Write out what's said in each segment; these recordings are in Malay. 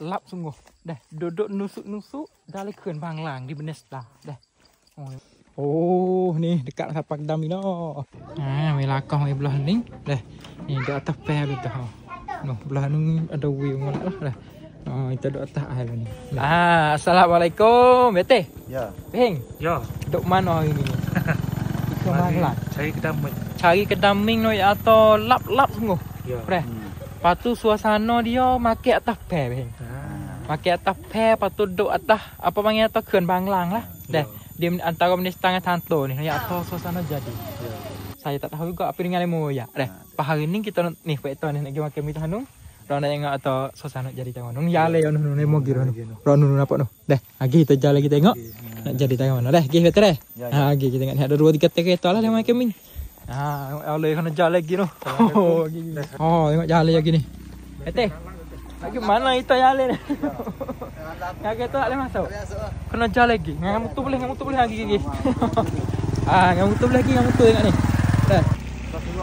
lap sungguh. Dah duduk nusuk-nusuk dari ขื่อนBang Lang di Bethesda. Dah. Oh, ni dekat tapak dam ni dah. Melakah mai belah ni. Dah. Ni di atas pair betul. Noh, belah ni ada view molek lah dah. Kita duduk atas air ni. Assalamualaikum, Bete. Ya. Beng. Ya. Duk mana hari ni? Ikut Bang Lang. Cari kedaming. Cari kedaming noi atau lap-lap sungguh. Ya. Preh. Lepas tu suasana dia makai atas pair, Beng. Makai atas pair, lepas tu duduk atas apa panggil atas ขื่อนBang Lang lah. Dah. Di antara Bethesda dengan Tanto ni, atas suasana jadi. Ya. Saya tak tahu juga apa dengan lemo ya. Dah. Hari ni kita ni faktor ni nak pergi makan mi Hanung. Ron nak tengok atau suasana jadi tengok. Nung jale yo nung lemo giro. Ron nung nampak noh. Dah. Lagi kita jalan kita tengok. Nak jadi tengok mana. Dah, pergi betul dah. Lagi kita tengok ada 2-3 kereta lah lemo makan mi. Oleh kena jalan lagi noh. Tengok jalan lagi ni. Teh. Lagi mana kita jalan ni? Yang kita tak boleh masuk. Kena jalan lagi. Ngam tu boleh lagi. Ngam tu lagi, ngam tu tengok ni. Dah.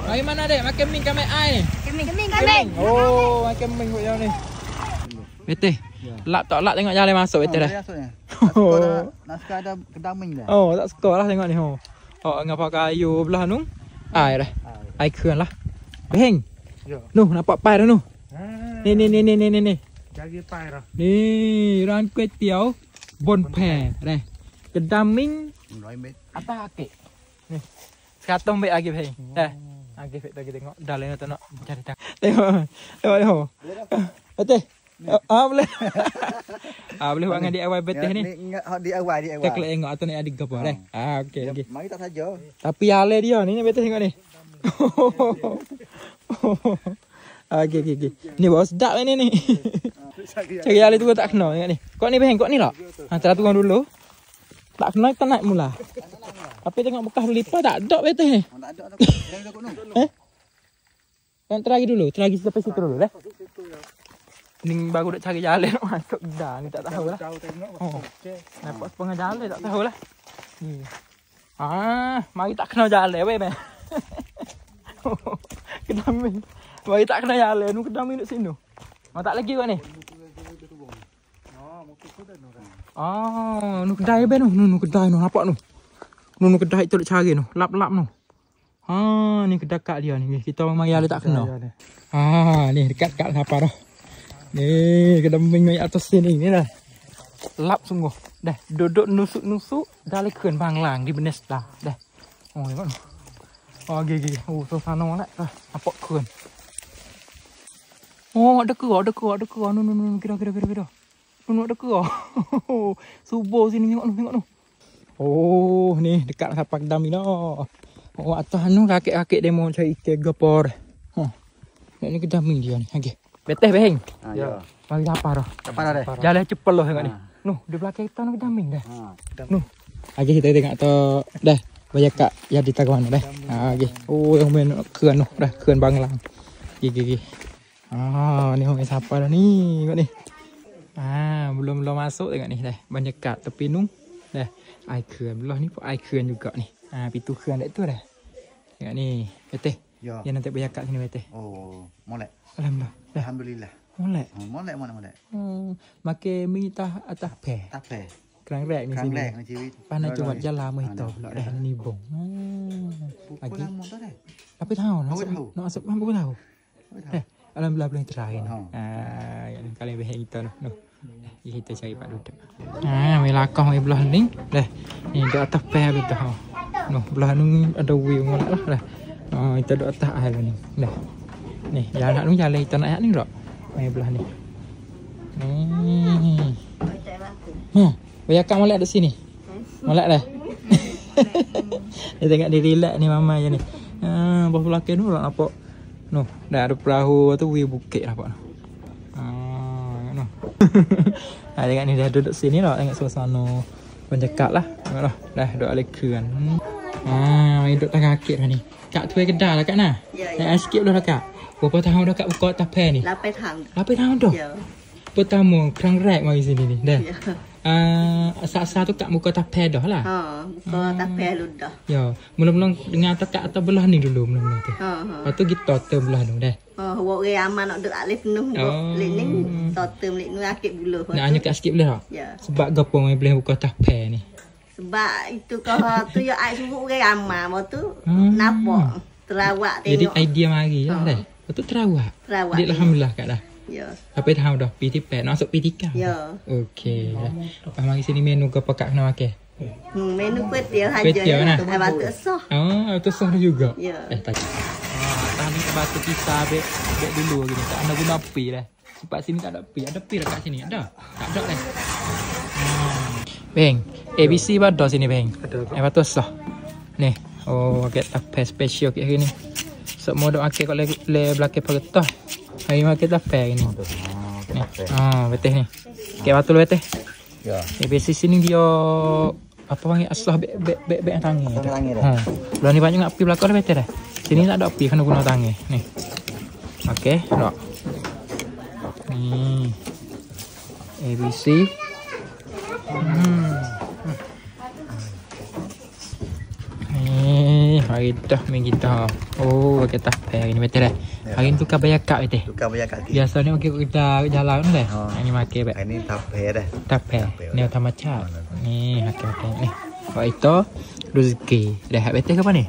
Bagi mana dek? Makan mie kami ai ni. Keming. Oh, makan mie buat yang ni. Beteh. Lap tak lap tengok jalan masuk beteh dah. Nak suka ada kedaming dah. Oh, tak suka lah tengok ni. Ngapa kayu belah nu? Ai dah. Ai ขื่อนlah. Beng. Nuh, nampak pai dah nuh. Ni. Jaga pai dah. Ni, ran kuih tiao bon phe dah. Kedaming 100 meter. atas kaki. Ni. Sekarang baik lagi Beng. Dah. Lagi kita tengok dalam tu nak cari tengok. Betul. Boleh. Boleh buat dengan DIY betul ni. DIY. Kita klik tengok atau ni adik apa dah. Okey lagi. Mari tak saja. Tapi hale dia ni betul tengok ni. Okey. Ni bawa sedap ni. Cari hale tu tak kena tengok ni. Kau ni Beng, kau ni lah. Antara turun dulu. Tak kena kita naik mula. Tapi tengok bekas lipat tak ada betul ni. Tak ada. Kau teragi dulu, teragi sampai situ dulu dah. Ni baru nak cari jalan nak masuk dah, ni tak tahu lah. Nampak setengah jalan tak tahu lah. Mari tak kena jalan weh meh. Kedaming. Mari tak kena jalan, nu kedaming duduk sini. Tak lagi kau ni. Nu kedai be nu kedai nu nampak nu. Nu kedai tu nak cari nu, lap-lap nu. Ni kedai kat dia ni. Kita mari ada tak kena. Ni dekat kat apa dah. Ni kedaming mai atas sini ni dah. Lap sungguh. Dah duduk nusuk-nusuk dari ขื่อนBang Lang di Bethesda. Dah. Tengok nu. Gigi. Suasana molek. Nampak ขื่อน. Ada ke. Nu kira. Nu ada ke. Subuh sini tengok nu. Ni dekat tapak dam ni dah. Atas nu kakek-kakek demo cari ikan gapor. Ni kedaming dia ni. Okey. Beteh Beng. Ya. Mari apa dah? Jalan cepat loh tengok ni. Nuh, di belakang kita nu kedaming dah. Nuh. Okey kita tengok tu dah. Banyak kak ya di taguan dah. Okey. Yang main ขื่อนnu dah, ขื่อนBang Lang. Gigi. Ni orang siapa dah ni? Tengok ni. Belum masuk tengok ni dah. Banyak kat tepi nu. Dah. Air ขื่อนbelah ni pun air ขื่อนjuga ni. Pintu ขื่อนdak tu dah. Tengok ni. Beteh. Ya. Yang nanti banyak kat sini beteh. Molek. Alhamdulillah. Molek. Molek. Makan mi atas peh. Tape. Kerang rek ni sini. Kerang rek ni Pana cuba jalan mah itu pula dah ni bong. Lagi. Apa tahu? Nak masuk apa tahu? Alhamdulillah boleh terakhir. Yang kali beheng kita noh. Kita cari pak duduk. Melakah mai belah ni. Dah. Ni di atas pair betul. Noh, belah ni ada view molek lah dah. Kita duduk atas air ni. Dah. Ni, jalan ni jalan kita nak ni tak? Mai belah ni. Banyak kat molek dekat sini. Molek dah. Ni tengok dia relax ni mama je ni. Bawah belakang tu tak nampak. Noh, dah ada perahu tu view bukit nampak. Tengok ni dah duduk sini lah. Tengok suasana penjekat lah. Tengok dah duduk alih ขื่อน. Mai duduk tengah kaki dah ni. Kak tu kedai lah kak nah. Naik sikit dah kak. Berapa tahun dah kak buka tape ni? 8 tahun dah. Ya. Pertama kerang rek mari sini ni. Dah. Asal-asal tu kak buka tape dah lah. Buka tape lu dah. Ya, mula-mula dengan kak atau belah ni dulu mula-mula tu. Lepas tu kita belah tu dah. Wak orang aman nak duk alif penuh. Lek ni totem lek ni akik buluh. Nak nyukat sikit boleh tak? Ya. Sebab gapo mai boleh buka tape ni. Sebab itu kau tu ya ai suruh orang aman, waktu nampak terawak Jadi tengok. idea mari lah dah. Betul terawak. Terawak. Jadi alhamdulillah kat dah. Ya. Apa tahu dah PT nak masuk PT kan? Ya. Okey. Lepas mari sini menu gapo kak kena makan. Menu kuih saja. Kuih tiaw nah. Hai batu sah. Oh, itu sah juga. Ya. Tak. Tahan ni batu pisah bek dulu gini. Tak ada guna api dah. Sebab sini tak ada api. Ada api dekat sini. Ada. Tak ada dah. Beng, ABC pada sini beng. Ada. Batu sah. Ni. Oh, get tape special kat hari ni. Semua dok makan kat le belakang pergetah. Hari makan tape hari ni. Ni. Betul ni. Kat batu lu betul. Ya. ABC sini dia apa panggil asah bek tangan. Tangan. Belah ni banyak api belakang dah betul dah. Sini tak ada api kena guna tangan. Ni. Okey, tak. Ni. ABC. Hari dah main kita. Oh, kita hari ni betul dah. Hari ni tukar bayar kad betul. Tukar bayar kat Biasa ni kita jalan dah. Ini makan bet. Ini tape dah. Tape. Ni utama cat. Ni okey ni. Buat itu rezeki. Dah betul ke apa ni?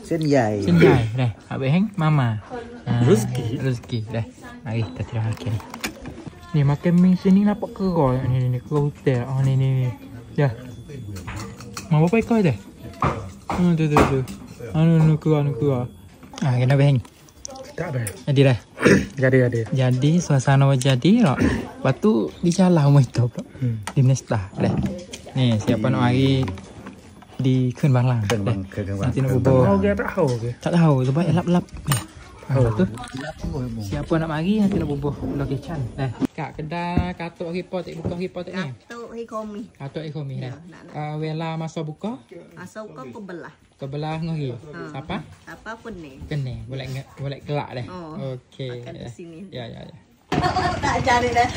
Senjai. Senjai dah. Habis hang mama. Rezeki dah. Mari kita tengok makan ni. Ni makan mi sini nampak kerol ni kerol hotel. Oh ni. Dah. Mau apa ikut dah? Tu. Anu keluar. Kena bang. Tak ada. Jadi dah. Jadi suasana jadi tak. Lepas tu di jalan rumah itu pula. Di Nesta dah. Ni siapa nak mari di Keun Banglang. Nanti nak bubur. Tak tahu sebab lap-lap. Tu. Siapa nak mari nanti nak bubur location. Dah. Kak kedai katuk report buka report ni. Katuk hikomi. Katuk ekonomi dah. Wela masa buka Asal kau kebelah. kebelah ngori. Apa? Apa pun ni. Kene, boleh kelak dah. Okey. Makan di sini. Ya. Tak cari dah.